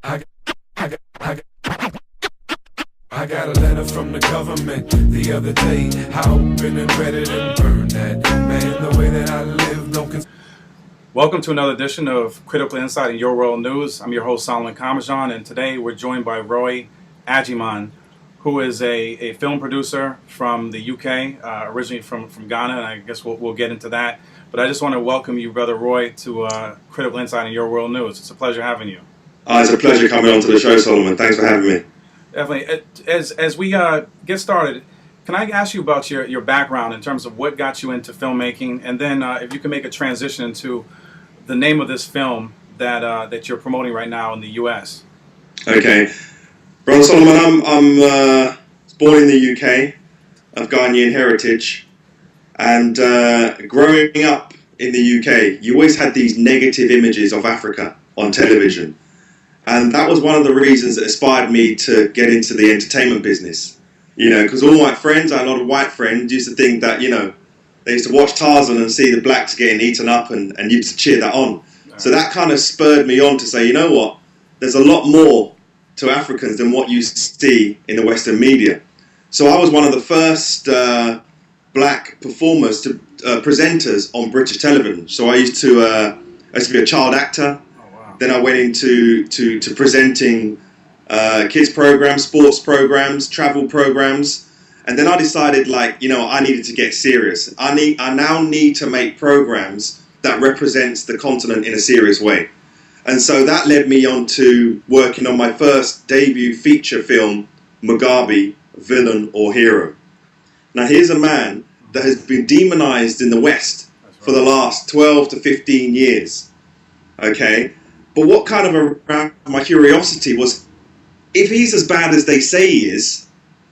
I, I, I, I got a letter from the government the other day. I opened and read it and burned that. Man, the way that I live, no Welcome to another edition of Critical Insight in Your World News. I'm your host, Solomon Kamajan, and today we're joined by Roy Agyemang, who is a film producer from the UK, originally from Ghana, and I guess we'll get into that. But I just want to welcome you, Brother Roy, to Critical Insight in Your World News. It's a pleasure having you. It's a pleasure coming on to the show, Solomon. Thanks for having me. Definitely. As we get started, can I ask you about your background in terms of what got you into filmmaking, and then if you can make a transition into the name of this film that you're promoting right now in the U.S. Okay. Brother Solomon, I'm born in the UK, of Ghanaian heritage, and growing up in the UK, you always had these negative images of Africa on television. And that was one of the reasons that inspired me to get into the entertainment business. You know, because all my friends, I had a lot of white friends, used to think that, you know, they used to watch Tarzan and see the blacks getting eaten up and used to cheer that on. So that kind of spurred me on to say, you know what, there's a lot more to Africans than what you see in the Western media. So I was one of the first black performers, presenters on British television. So I used to be a child actor. Then I went into presenting kids programs, sports programs, travel programs, and then I decided, like, you know, I needed to get serious. I now need to make programs that represents the continent in a serious way, and so that led me on to working on my first debut feature film, Mugabe, Villain or Hero. Now here's a man that has been demonized in the West for the last 12 to 15 years. Okay. But what kind of aroused my curiosity was, if he's as bad as they say he is,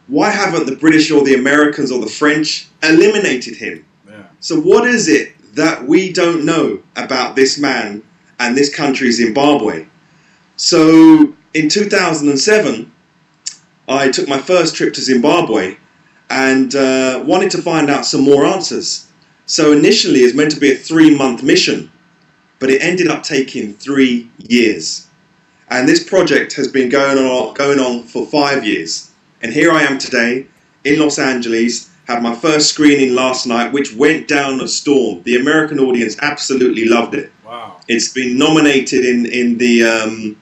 why haven't the British or the Americans or the French eliminated him? Yeah. So what is it that we don't know about this man and this country, Zimbabwe? So in 2007, I took my first trip to Zimbabwe and wanted to find out some more answers. So initially it was meant to be a 3-month mission, but it ended up taking 3 years. And this project has been going on for 5 years. And here I am today in Los Angeles, had my first screening last night, which went down a storm. The American audience absolutely loved it. Wow. It's been nominated in the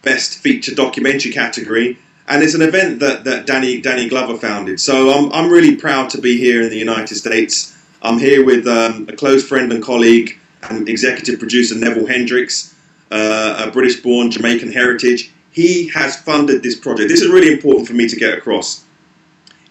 Best Feature Documentary category. And it's an event that Danny Glover founded. So I'm really proud to be here in the United States. I'm here with a close friend and colleague, and executive producer Neville Hendricks, a British-born Jamaican heritage. He has funded this project. This is really important for me to get across.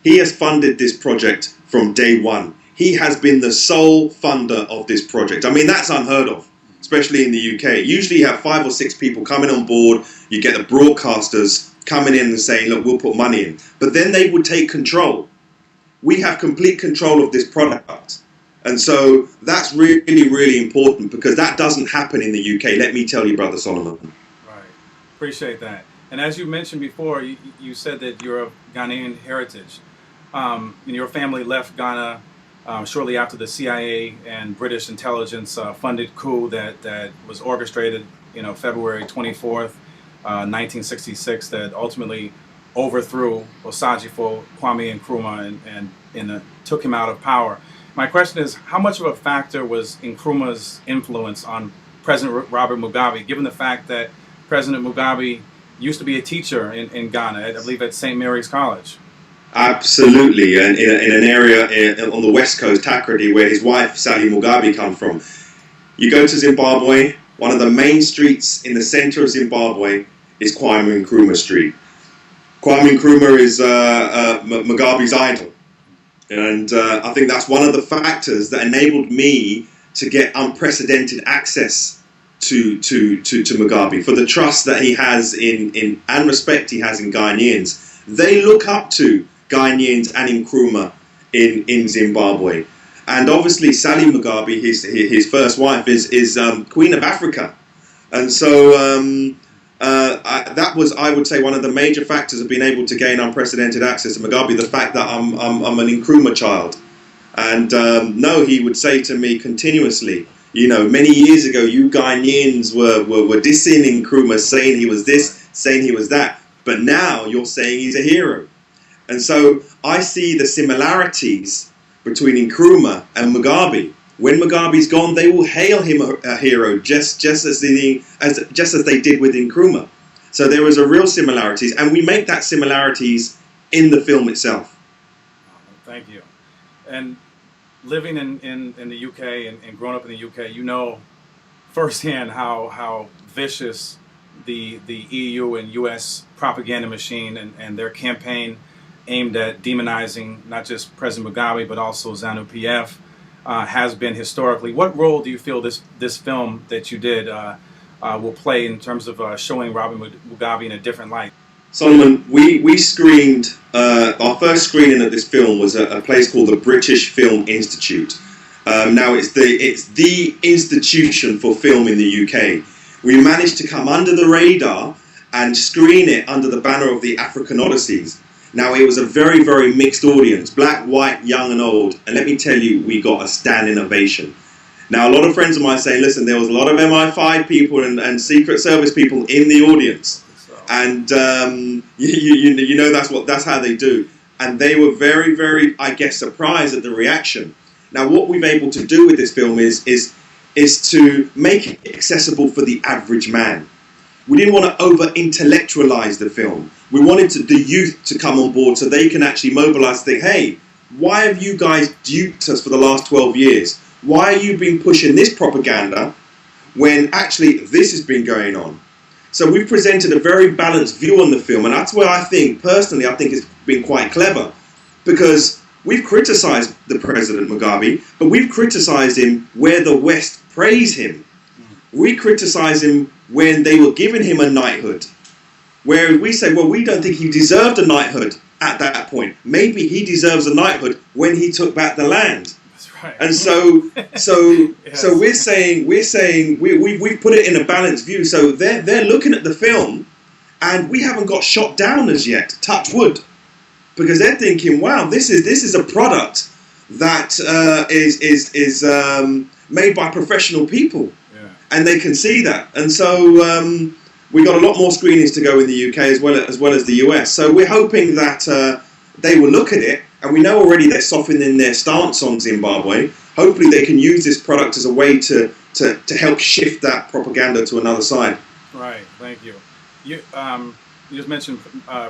He has funded this project from day one. He has been the sole funder of this project. I mean, that's unheard of, especially in the UK. Usually you have 5 or 6 people coming on board. You get the broadcasters coming in and saying, look, we'll put money in. But then they would take control. We have complete control of this product. And so that's really, really important, because that doesn't happen in the UK, let me tell you, Brother Solomon. Right. Appreciate that. And as you mentioned before, you said that you're of Ghanaian heritage. And your family left Ghana shortly after the CIA and British intelligence funded coup that was orchestrated, February 24th, 1966, that ultimately overthrew Osagyefo, Kwame Nkrumah, and took him out of power. My question is, how much of a factor was Nkrumah's influence on President Robert Mugabe, given the fact that President Mugabe used to be a teacher in Ghana, I believe at St. Mary's College? Absolutely, and in an area on the west coast, Takoradi, where his wife, Sally Mugabe, come from. You go to Zimbabwe, one of the main streets in the center of Zimbabwe is Kwame Nkrumah Street. Kwame Nkrumah is Mugabe's idol. And I think that's one of the factors that enabled me to get unprecedented access to Mugabe, for the trust that he has in and respect he has in Ghanaians. They look up to Ghanaians and Nkrumah in Zimbabwe. And obviously Sally Mugabe, his first wife, is Queen of Africa. And so that was, I would say, one of the major factors of being able to gain unprecedented access to Mugabe, the fact that I'm an Nkrumah child. And no, he would say to me continuously, you know, many years ago, you Ghanaians were dissing Nkrumah, saying he was this. saying he was that. But now you're saying he's a hero. And so I see the similarities between Nkrumah and Mugabe. When Mugabe's gone, they will hail him a hero, just as they did with Nkrumah. So there is a real similarities, and we make that similarities in the film itself. Thank you. And living in the UK and growing up in the UK, you know firsthand how vicious the EU and US propaganda machine and their campaign aimed at demonizing not just President Mugabe but also ZANU-PF has been historically. What role do you feel this film that you did will play in terms of showing Robert Mugabe in a different light? Solomon, we screened, our first screening of this film was at a place called the British Film Institute. Now it's the institution for film in the UK. We managed to come under the radar and screen it under the banner of the African Odysseys. Now it was a very, very mixed audience, black, white, young and old, and let me tell you, we got a standing ovation. Now a lot of friends of mine say, listen, there was a lot of MI5 people and Secret Service people in the audience. And you know that's how they do, and they were very, very, I guess, surprised at the reaction. Now, what we've able to do with this film is to make it accessible for the average man. We didn't want to over-intellectualize the film. We wanted the youth to come on board so they can actually mobilize and think, hey, why have you guys duped us for the last 12 years? Why are you been pushing this propaganda when actually this has been going on? So we've presented a very balanced view on the film, and that's where I think it's been quite clever, because we've criticized the President Mugabe, but we've criticized him where the West praise him. We criticize him when they were giving him a knighthood, where we say, well, we don't think he deserved a knighthood at that point. Maybe he deserves a knighthood when he took back the land. Right. And so Yes. we're saying we put it in a balanced view. So they're looking at the film, and we haven't got shot down as yet. Touch wood, because they're thinking, wow, this is a product that is made by professional people, Yeah. and they can see that. And so we got a lot more screenings to go in the UK as well as the US. So we're hoping that they will look at it. And we know already they're softening their stance on Zimbabwe. Hopefully they can use this product as a way to help shift that propaganda to another side. Right, thank you. You just mentioned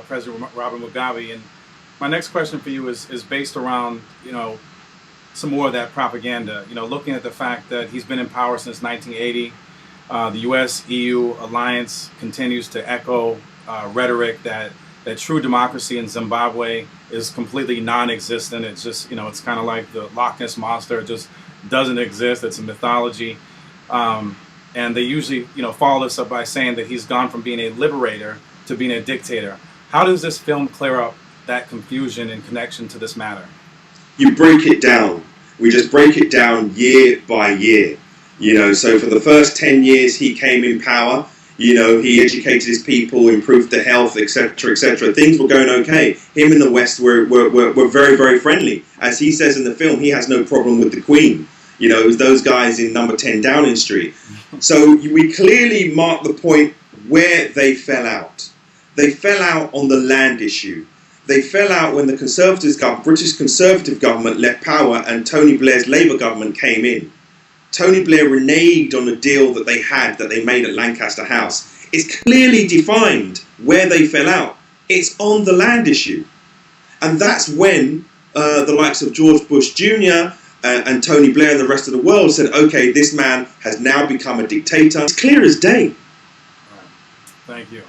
President Robert Mugabe, and my next question for you is based around, some more of that propaganda. Looking at the fact that he's been in power since 1980, the U.S.-EU alliance continues to echo rhetoric that true democracy in Zimbabwe is completely non-existent. It's just, it's kind of like the Loch Ness Monster. It just doesn't exist. It's a mythology. And they usually, follow this up by saying that he's gone from being a liberator to being a dictator. How does this film clear up that confusion in connection to this matter? You break it down. We just break it down year by year. So for the first 10 years he came in power, he educated his people, improved their health, etc., etc. Things were going okay. Him in the West were very, very friendly. As he says in the film, he has no problem with the Queen. It was those guys in number 10 Downing Street. So we clearly mark the point where they fell out. They fell out on the land issue. They fell out when the British Conservative government left power and Tony Blair's Labour government came in. Tony Blair reneged on the deal that they made at Lancaster House. It's clearly defined where they fell out. It's on the land issue. And that's when the likes of George Bush Jr. And Tony Blair and the rest of the world said, okay, this man has now become a dictator. It's clear as day. Thank you.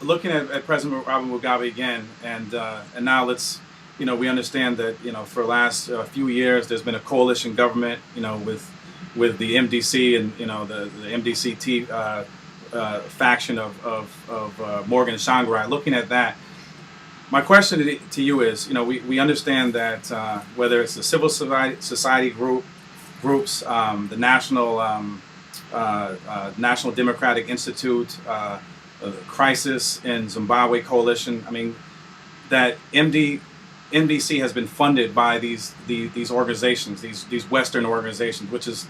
Looking at President Robert Mugabe again, and now let's, we understand that, for the last few years, there's been a coalition government, with the MDC and, the MDC faction of Morgan Tsvangirai. Looking at that, my question to you is, we understand that whether it's the civil society groups, the National Democratic Institute, the Crisis in Zimbabwe Coalition, that MDC has been funded by these organizations, these Western organizations, which is,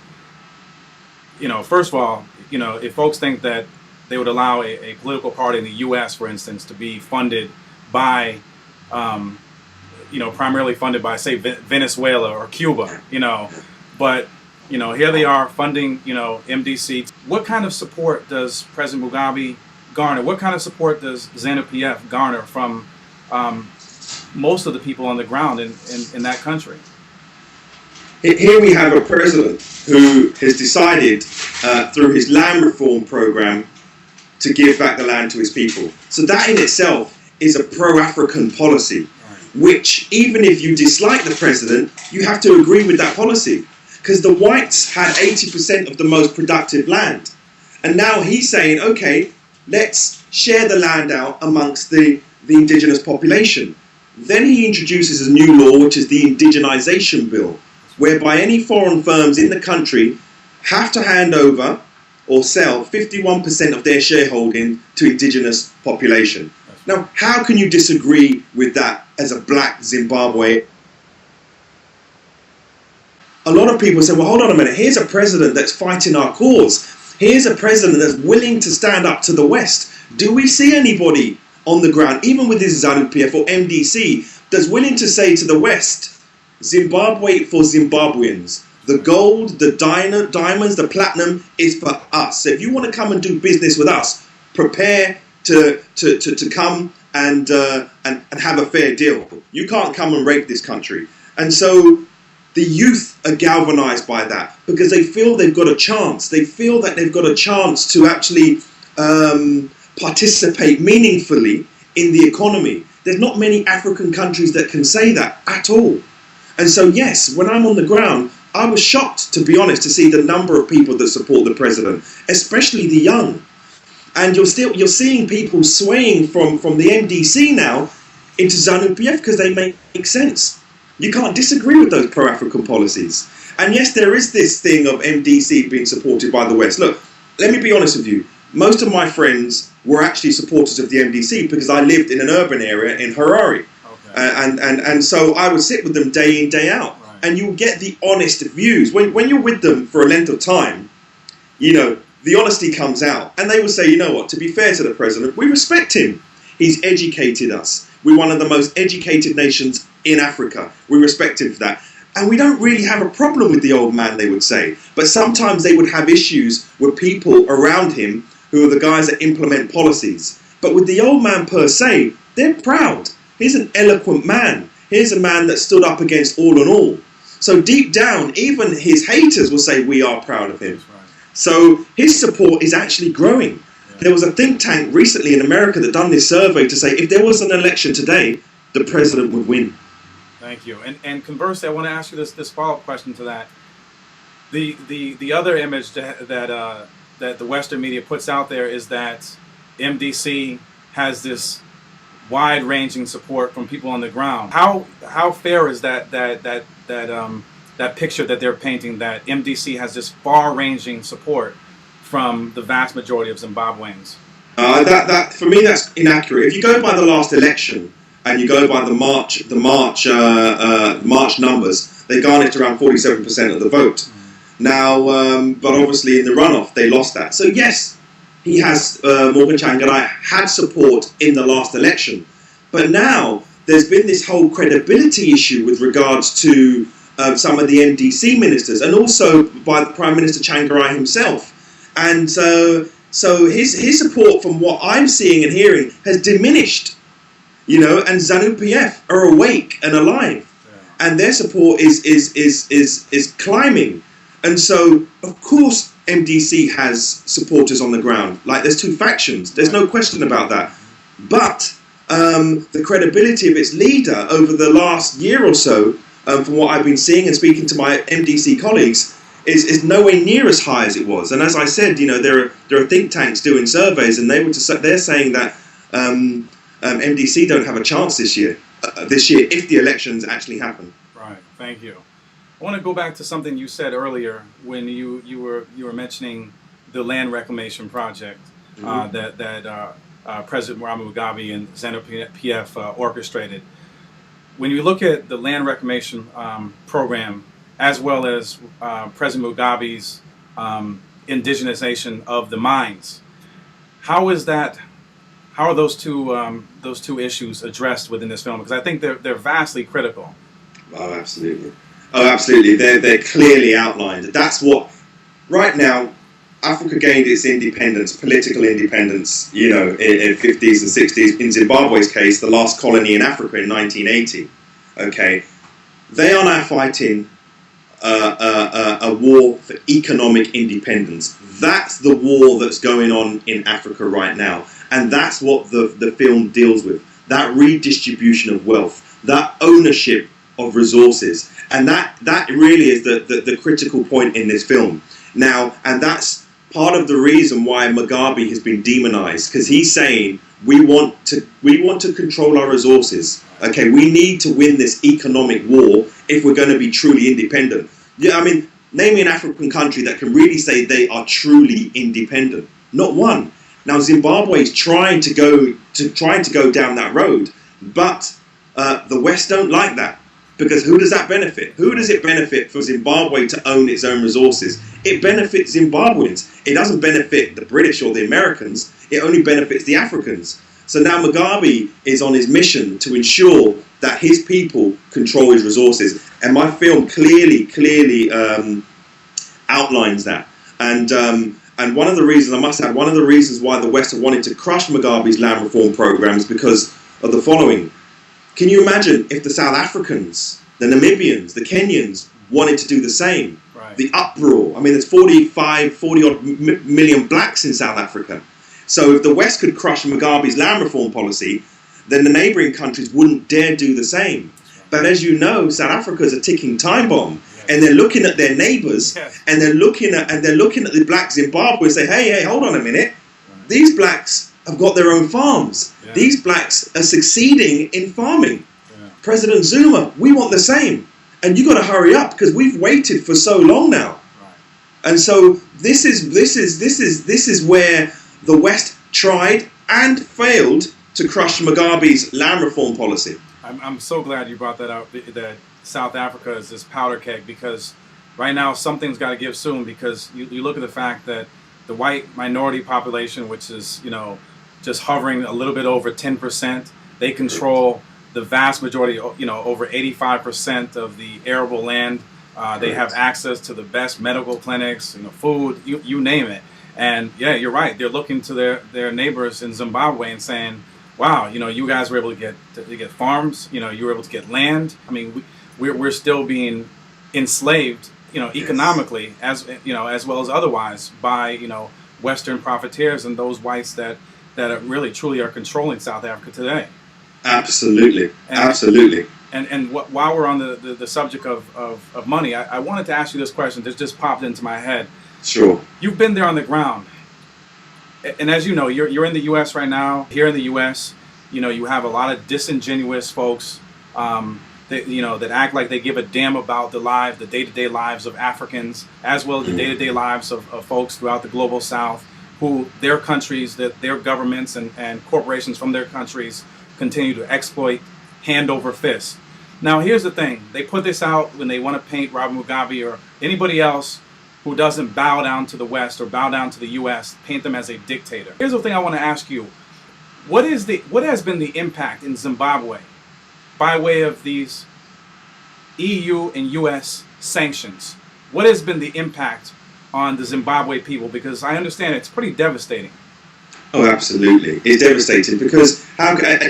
first of all, if folks think that they would allow a political party in the U.S., for instance, to be funded by, primarily funded by, say, Venezuela or Cuba, but, here they are funding, MDC. What kind of support does President Mugabe garner? What kind of support does ZANU-PF garner from most of the people on the ground in that country? Here we have a president who has decided through his land reform program to give back the land to his people. So that in itself is a pro-African policy, which even if you dislike the president, you have to agree with that policy. Because the whites had 80% of the most productive land. And now he's saying, okay, let's share the land out amongst the indigenous population. Then he introduces a new law, which is the indigenization bill, whereby any foreign firms in the country have to hand over or sell 51% of their shareholding to indigenous population. Now, how can you disagree with that as a black Zimbabwe? A lot of people say, well, hold on a minute, here's a president that's fighting our cause. Here's a president that's willing to stand up to the West. Do we see anybody on the ground, even with this ZANU-PF or MDC, that's willing to say to the West, Zimbabwe for Zimbabweans. The gold, the diamonds, the platinum is for us. So if you want to come and do business with us, prepare to come and have a fair deal. You can't come and rape this country. And so the youth are galvanized by that because they feel they've got a chance. They feel that they've got a chance to actually participate meaningfully in the economy. There's not many African countries that can say that at all. And so, yes, when I'm on the ground, I was shocked, to be honest, to see the number of people that support the president, especially the young. And you're seeing people swaying from the MDC now into ZANU-PF because they make sense. You can't disagree with those pro-African policies. And yes, there is this thing of MDC being supported by the West. Look, let me be honest with you. Most of my friends were actually supporters of the MDC because I lived in an urban area in Harare. Okay. And so I would sit with them day in, day out. Right. And you'll get the honest views. When you're with them for a length of time, the honesty comes out. And they will say, you know what, to be fair to the president, we respect him. He's educated us. We're one of the most educated nations in Africa. We respect him for that. And we don't really have a problem with the old man, they would say. But sometimes they would have issues with people around him who are the guys that implement policies. But with the old man per se, they're proud. He's an eloquent man. Here's a man that stood up against all and all. So deep down, even his haters will say, we are proud of him. Right. So his support is actually growing. Yeah. There was a think tank recently in America that done this survey to say if there was an election today, the president would win. Thank you. And conversely, I want to ask you this follow-up question to that. The other image that the Western media puts out there is that MDC has this wide-ranging support from people on the ground. How fair is that picture that they're painting, that MDC has this far-ranging support from the vast majority of Zimbabweans? That for me, that's inaccurate. If you go by the last election and you go by the March numbers, they garnished around 47% of the vote. Now, but obviously in the runoff, they lost that. So yes, he has, Morgan Tsvangirai had support in the last election. But now there's been this whole credibility issue with regards to some of the MDC ministers and also by the Prime Minister Tsvangirai himself. And so his support, from what I'm seeing and hearing, has diminished. And ZANU-PF are awake and alive. Yeah. And their support is climbing. And so, of course, MDC has supporters on the ground. Like, there's two factions. There's no question about that. But the credibility of its leader over the last year or so, from what I've been seeing and speaking to my MDC colleagues, is nowhere near as high as it was. And as I said, there are think tanks doing surveys, and they're saying that MDC don't have a chance this year if the elections actually happen. Right. Thank you. I want to go back to something you said earlier when you were mentioning the land reclamation project that President Robert Mugabe and ZANU-PF orchestrated. When you look at the land reclamation program, as well as President Mugabe's indigenization of the mines, How is that? How are those two issues addressed within this film? Because I think they're vastly critical. Oh, absolutely. Oh, absolutely. They're clearly outlined. That's what, right now, Africa gained its independence, political independence, in 50s and 60s. In Zimbabwe's case, the last colony in Africa in 1980. Okay, they are now fighting a war for economic independence. That's the war that's going on in Africa right now. And that's what the film deals with. That redistribution of wealth, that ownership of resources. And that really is the critical point in this film. Now, and that's part of the reason why Mugabe has been demonized, because he's saying we want to control our resources. Okay, we need to win this economic war if we're going to be truly independent. Yeah, I mean, name me an African country that can really say they are truly independent. Not one. Now Zimbabwe is trying to go down that road, but the West don't like that. Because who does that benefit? Who does it benefit for Zimbabwe to own its own resources? It benefits Zimbabweans. It doesn't benefit the British or the Americans. It only benefits the Africans. So now Mugabe is on his mission to ensure that his people control his resources. And my film clearly outlines that. And one of the reasons, I must add, one of the reasons why the West have wanted to crush Mugabe's land reform programs because of the following. Can you imagine if the South Africans, the Namibians, the Kenyans wanted to do the same? Right. The uproar. I mean, there's 40 odd million blacks in South Africa. So if the West could crush Mugabe's land reform policy, then the neighboring countries wouldn't dare do the same. But as you know, South Africa is a ticking time bomb. Yes. And they're looking at their neighbors, yes. and they're looking at the black Zimbabwe and say, hey, hold on a minute. Right. These blacks have got their own farms. Yeah. These blacks are succeeding in farming. Yeah. President Zuma, we want the same. And you got to hurry up because we've waited for so long now. Right. And so this is where the West tried and failed to crush Mugabe's land reform policy. I'm so glad you brought that up, that South Africa is this powder keg, because right now something's got to give soon, because you look at the fact that the white minority population, which is, just hovering a little bit over 10%, they control the vast majority, over 85% of the arable land. They have access to the best medical clinics, food, you name it. And yeah, you're right. They're looking to their neighbors in Zimbabwe and saying, wow, you guys were able to get farms, you were able to get land. I mean, we're still being enslaved, economically, as well as otherwise by, Western profiteers and those whites that really truly are controlling South Africa today. Absolutely. Absolutely. And while we're on the subject of money, I wanted to ask you this question that just popped into my head. Sure. You've been there on the ground. And as you know, you're in the U.S. right now. Here in the U.S., you have a lot of disingenuous folks that act like they give a damn about the day-to-day lives of Africans, as well as the day-to-day lives of folks throughout the global South, who their countries, their governments and corporations from their countries continue to exploit hand over fist. Now, here's the thing. They put this out when they want to paint Robert Mugabe or anybody else who doesn't bow down to the West or bow down to the U.S., paint them as a dictator. Here's the thing I want to ask you. What has been the impact in Zimbabwe by way of these EU and U.S. sanctions? What has been the impact on the Zimbabwe people? Because I understand it's pretty devastating. Oh, absolutely. It's devastating because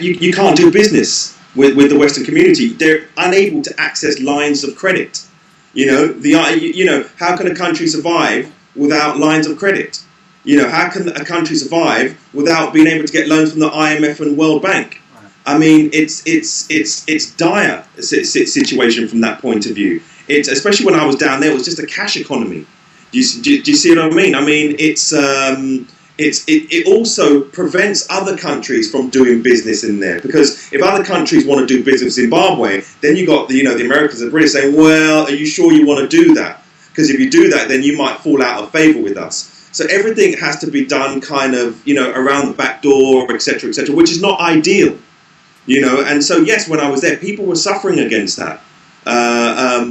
you can't do business with the Western community. They're unable to access lines of credit. How can a country survive without lines of credit? How can a country survive without being able to get loans from the IMF and World Bank? Right. I mean, it's dire situation from that point of view. It's especially when I was down there, it was just a cash economy. Do you see what I mean? I mean, it also prevents other countries from doing business in there, because if other countries want to do business with Zimbabwe, then you got the Americans and the British saying, well, are you sure you want to do that? Because if you do that, then you might fall out of favor with us. So everything has to be done kind of, around the back door, etc., which is not ideal, And so, yes, when I was there, people were suffering against that.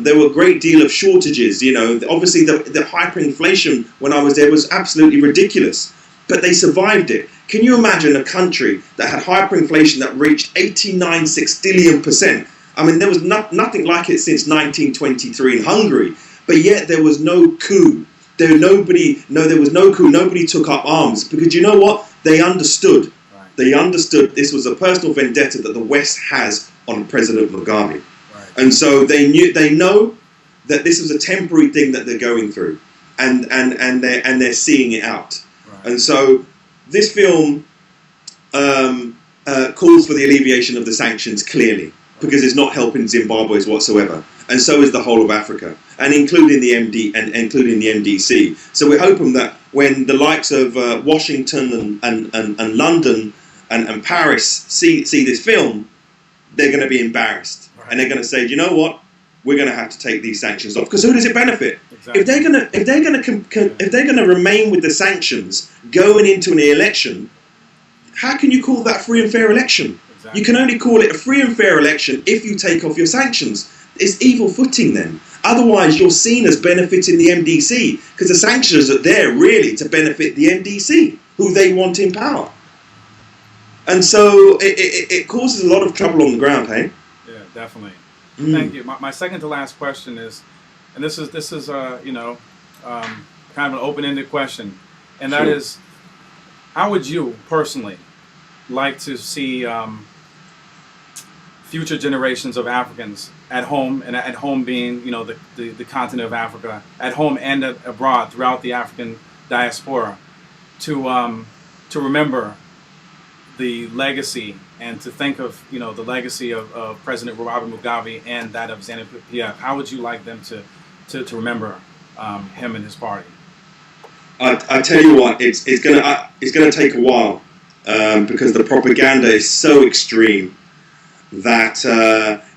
There were a great deal of shortages, Obviously, the hyperinflation when I was there was absolutely ridiculous. but they survived it. Can you imagine a country that had hyperinflation that reached 89 sextillion%? I mean, there was nothing like it since 1923 in Hungary, but yet there was no coup. There was no coup. Nobody took up arms because you know what? They understood. Right. They understood this was a personal vendetta that the West has on President Mugabe, Right. and so they know that this was a temporary thing that they're going through, and they're seeing it out. Right. And so this film calls for the alleviation of the sanctions clearly, because it's not helping Zimbabweans whatsoever, and so is the whole of Africa, and including the MDC. So we're hoping that when the likes of Washington and London and Paris see this film, they're going to be embarrassed, Right. and they're going to say, you know what, we're going to have to take these sanctions off, because who does it benefit? Exactly. If they're going to remain with the sanctions going into an election, how can you call that free and fair election? Exactly. You can only call it a free and fair election if you take off your sanctions. It's evil footing then. Otherwise, you're seen as benefiting the MDC, because the sanctions are there really to benefit the MDC, who they want in power. And so it causes a lot of trouble on the ground, hey? Yeah, definitely. Thank you. My second to last question is, and this is kind of an open-ended question, and that Sure. is, how would you personally like to see future generations of Africans at home, and at home being, you know, the continent of Africa, at home and abroad throughout the African diaspora, to remember the legacy and to think of, you know, the legacy of President Robert Mugabe and that of ZANU-PF? How would you like them to remember him and his party? I tell you what, it's gonna take a while, because the propaganda is so extreme that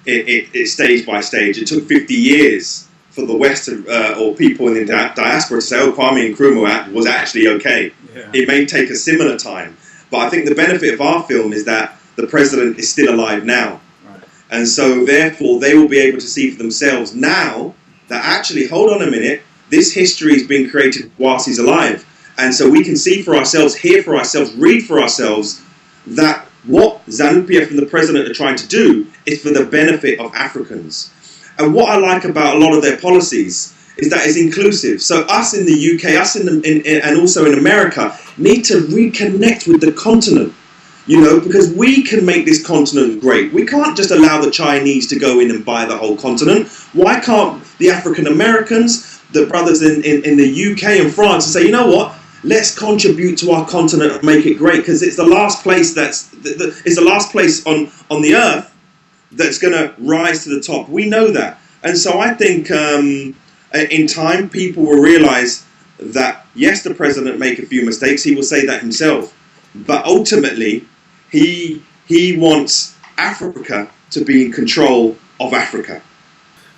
it stage by stage. It took 50 years for the West or people in the diaspora to say, oh, Kwame Nkrumah was actually okay. Yeah. It may take a similar time, but I think the benefit of our film is that the president is still alive now. Right. And so therefore they will be able to see for themselves now that actually, hold on a minute, this history has been created whilst he's alive. And so we can see for ourselves, hear for ourselves, read for ourselves that what ZANU-PF and the president are trying to do is for the benefit of Africans. And what I like about a lot of their policies is that it's inclusive. So us in the UK, us and also in America, need to reconnect with the continent, you know, because we can make this continent great. We can't just allow the Chinese to go in and buy the whole continent. Why can't the African Americans, the brothers in the UK and France, say, you know what, let's contribute to our continent and make it great, because it's the last place it's the last place on the earth that's going to rise to the top. We know that. And so I think in time people will realize that, yes, the president make a few mistakes. He will say that himself. But ultimately, he wants Africa to be in control of Africa.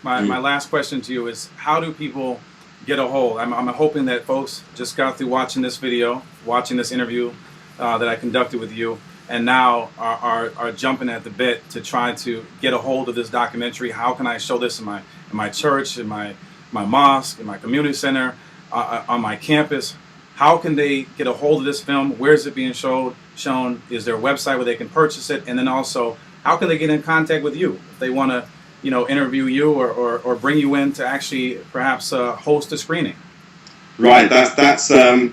My last question to you is, how do people get a hold? I'm hoping that folks just got through watching this video, watching this interview that I conducted with you, and now are jumping at the bit to try to get a hold of this documentary. How can I show this in my church, in my mosque, in my community center, on my campus? How can they get a hold of this film? Where is it being shown? Is there a website where they can purchase it? And then also, how can they get in contact with you if they want to, you know, interview you or bring you in to actually perhaps host a screening? Right, that's the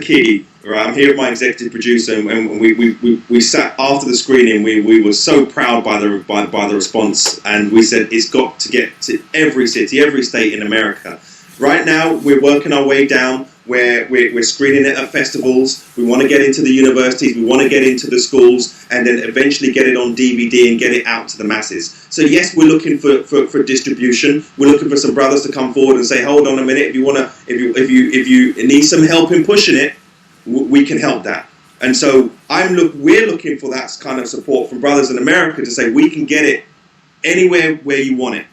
key. Right, I'm here with my executive producer, and we sat after the screening. We were so proud by the response, and we said it's got to get to every city, every state in America. Right now, we're working our way down where we're screening it at festivals. We want to get into the universities, we want to get into the schools, and then eventually get it on DVD and get it out to the masses. So yes, we're looking for distribution. We're looking for some brothers to come forward and say, hold on a minute, if you need some help in pushing it, we can help that. And so we're looking for that kind of support from brothers in America to say we can get it anywhere where you want it.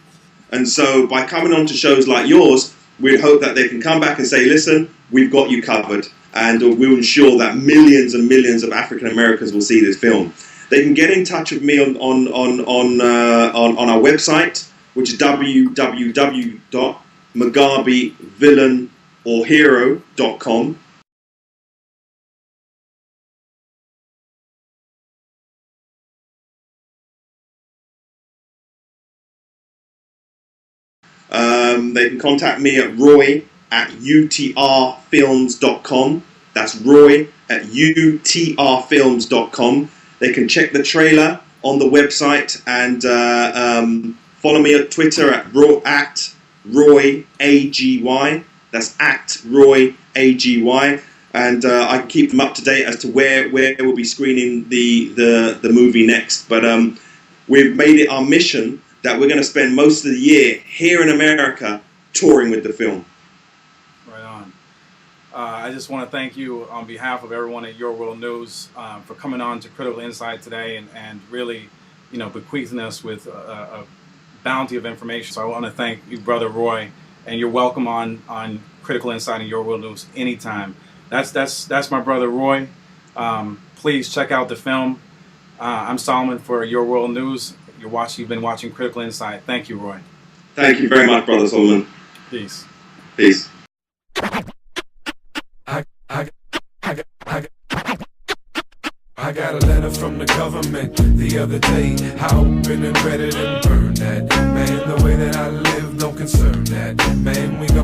And so by coming on to shows like yours, we'd hope that they can come back and say, listen, we've got you covered, and we'll ensure that millions and millions of African Americans will see this film. They can get in touch with me on our website, which is www.mugabevillain.com. or hero.com. They can contact me at roy@utrfilms.com. That's roy@utrfilms.com. They can check the trailer on the website and follow me on Twitter at @RoyAgy. That's @RoyAgy. And I can keep them up to date as to where we'll be screening the movie next. But we've made it our mission that we're going to spend most of the year here in America touring with the film. Right on. I just want to thank you on behalf of everyone at Your World News for coming on to Critical Insight today and really, bequeathing us with a bounty of information. So I want to thank you, Brother Roy, and you're welcome on Critical Insight and Your World News anytime. That's my brother Roy. Please check out the film. I'm Solomon for Your World News. You've been watching Critical Insight. Thank you, Roy. Thank you very much, Brother Solomon. Peace. Peace. I got a letter from the government the other day. How open and ready and burn that. Man, the way that I live don't concern that. Man, we go.